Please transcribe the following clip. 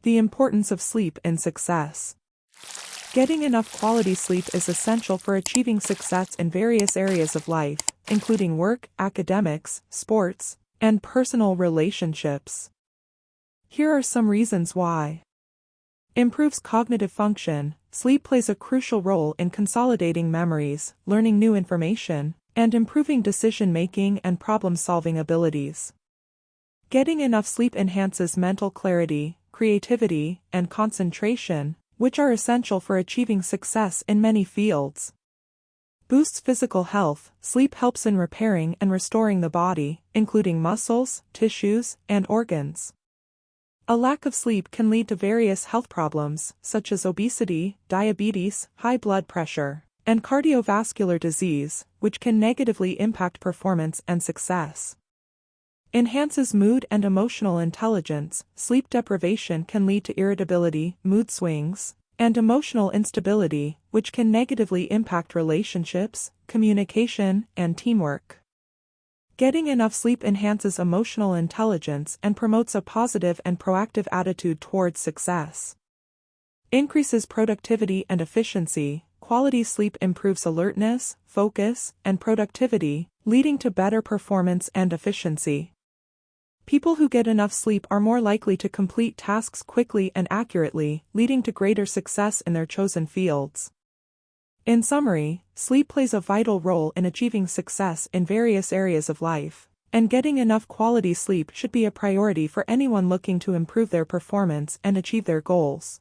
The importance of sleep in success. Getting enough quality sleep is essential for achieving success in various areas of life, including work, academics, sports, and personal relationships. Here are some reasons why. Improves cognitive function. Sleep plays a crucial role in consolidating memories, learning new information, and improving decision-making and problem-solving abilities. Getting enough sleep enhances mental clarity, creativity, and concentration, which are essential for achieving success in many fields. Boosts physical health. Sleep helps in repairing and restoring the body, including muscles, tissues, and organs. A lack of sleep can lead to various health problems, such as obesity, diabetes, high blood pressure, and cardiovascular disease, which can negatively impact performance and success. Enhances mood and emotional intelligence. Sleep deprivation can lead to irritability, mood swings, and emotional instability, which can negatively impact relationships, communication, and teamwork. Getting enough sleep enhances emotional intelligence and promotes a positive and proactive attitude towards success. Increases productivity and efficiency. Quality sleep improves alertness, focus, and productivity, leading to better performance and efficiency. People who get enough sleep are more likely to complete tasks quickly and accurately, leading to greater success in their chosen fields. In summary, sleep plays a vital role in achieving success in various areas of life, and getting enough quality sleep should be a priority for anyone looking to improve their performance and achieve their goals.